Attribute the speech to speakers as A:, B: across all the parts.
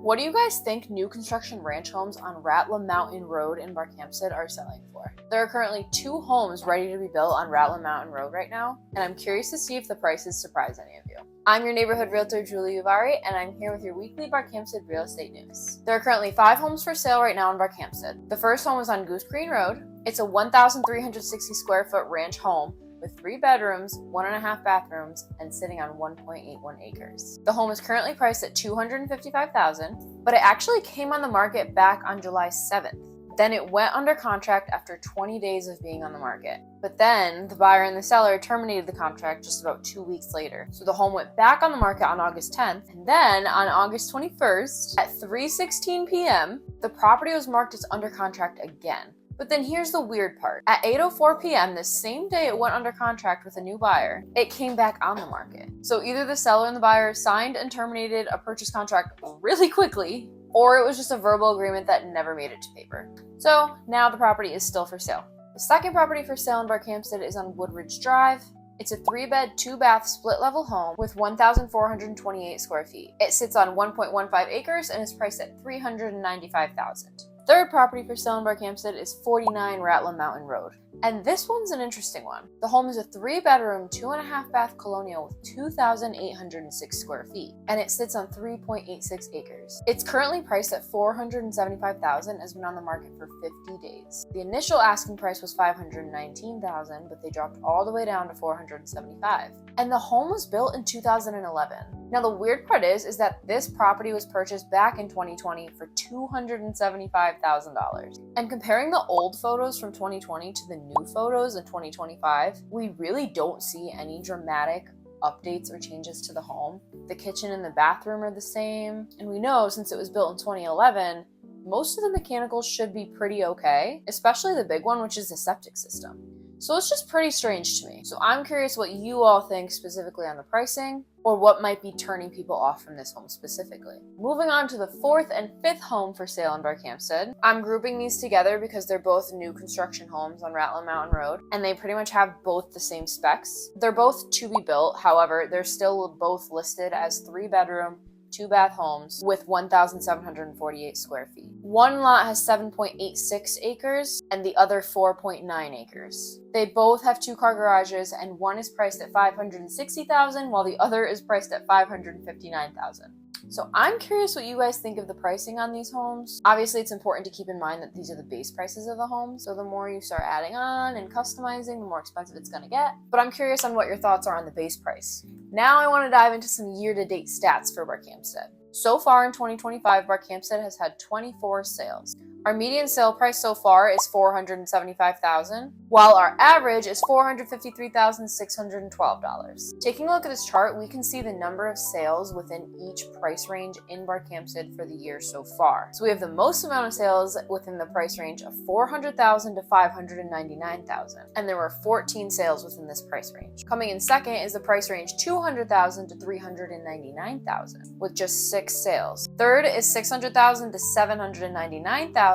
A: What do you guys think new construction ranch homes on Ratlum Mountain Road in Barkhamsted are selling for? There are currently 2 homes ready to be built on Ratlum Mountain Road right now, and I'm curious to see if the prices surprise any of you. I'm your neighborhood realtor, Julie Uvari, and I'm here with your weekly Barkhamsted real estate news. There are currently 5 homes for sale right now in Barkhamsted. The first home is on Goose Green Road. It's a 1,360 square foot ranch home with 3 bedrooms, 1.5 bathrooms, and sitting on 1.81 acres. The home is currently priced at $255,000, but it actually came on the market back on July 7th. Then it went under contract after 20 days of being on the market. But then the buyer and the seller terminated the contract just about 2 weeks later. So the home went back on the market on August 10th, and then on August 21st at 3:16 p.m., the property was marked as under contract again. But then here's the weird part. At 8:04 p.m., the same day it went under contract with a new buyer, it came back on the market. So either the seller and the buyer signed and terminated a purchase contract really quickly, or it was just a verbal agreement that never made it to paper. So now the property is still for sale. The second property for sale in Barkhamsted is on Woodridge Drive. It's a 3-bed, 2-bath, split-level home with 1,428 square feet. It sits on 1.15 acres and is priced at $395,000. Third property for sale in Barkhamsted is 49 Ratlum Mountain Road. And this one's an interesting one. The home is a 3-bedroom, 2.5-bath colonial with 2,806 square feet, and it sits on 3.86 acres. It's currently priced at $475,000 and has been on the market for 50 days. The initial asking price was $519,000, but they dropped all the way down to $475,000. And the home was built in 2011. Now the weird part is that this property was purchased back in 2020 for $275,000. And comparing the old photos from 2020 to the new photos in 2025, we really don't see any dramatic updates or changes to the home. The kitchen and the bathroom are the same, and we know since it was built in 2011, most of the mechanicals should be pretty okay, especially the big one, which is the septic system. So it's just pretty strange to me. So I'm curious what you all think specifically on the pricing, or what might be turning people off from this home specifically. Moving on to the 4th and 5th home for sale in Barkhamsted. I'm grouping these together because they're both new construction homes on Ratlum Mountain Road, and they pretty much have both the same specs. They're both to be built, however, they're still both listed as 3-bedroom, 2-bath homes with 1,748 square feet. One lot has 7.86 acres and the other 4.9 acres. They both have 2-car garages, and one is priced at $560,000 while the other is priced at $559,000. So I'm curious what you guys think of the pricing on these homes. Obviously, it's important to keep in mind that these are the base prices of the home, so the more you start adding on and customizing, the more expensive it's going to get. But I'm curious on what your thoughts are on the base price. Now I want to dive into some year-to-date stats for Barkhamsted. So far in 2025, Barkhamsted has had 24 sales. Our median sale price so far is $475,000, while our average is $453,612. Taking a look at this chart, we can see the number of sales within each price range in Barkhamsted for the year so far. So we have the most amount of sales within the price range of $400,000 to $599,000, and there were 14 sales within this price range. Coming in second is the price range $200,000 to $399,000, with just 6 sales. Third is $600,000 to $799,000,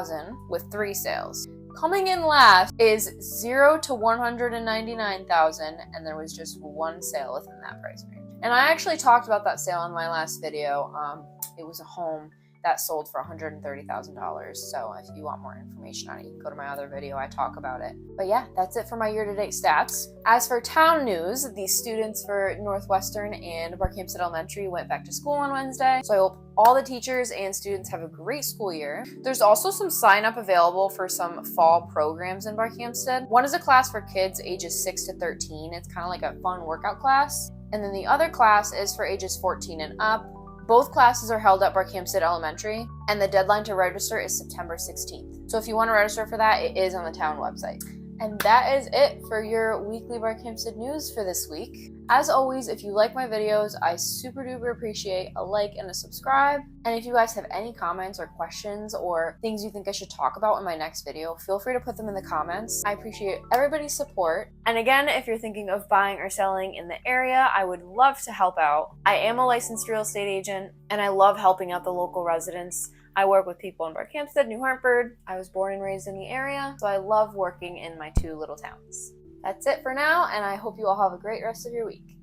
A: with 3 sales. Coming in last is 0 to $199,000, and there was just 1 sale within that price range. And I actually talked about that sale in my last video. It was a home that sold for $130,000. So if you want more information on it, you can go to my other video, I talk about it. But yeah, that's it for my year-to-date stats. As for town news, the students for Northwestern and Barkhamsted Elementary went back to school on Wednesday. So I hope all the teachers and students have a great school year. There's also some sign-up available for some fall programs in Barkhamsted. One is a class for kids ages 6 to 13. It's kind of like a fun workout class. And then the other class is for ages 14 and up. Both classes are held at Barkhamsted Elementary, and the deadline to register is September 16th. So if you want to register for that, it is on the town website. And that is it for your weekly Barkhamsted news for this week. As always, if you like my videos, I super duper appreciate a like and a subscribe. And if you guys have any comments or questions or things you think I should talk about in my next video, feel free to put them in the comments. I appreciate everybody's support. And again, if you're thinking of buying or selling in the area, I would love to help out. I am a licensed real estate agent, and I love helping out the local residents. I work with people in Barkhamsted, New Hartford. I was born and raised in the area, so I love working in my 2 little towns. That's it for now, and I hope you all have a great rest of your week.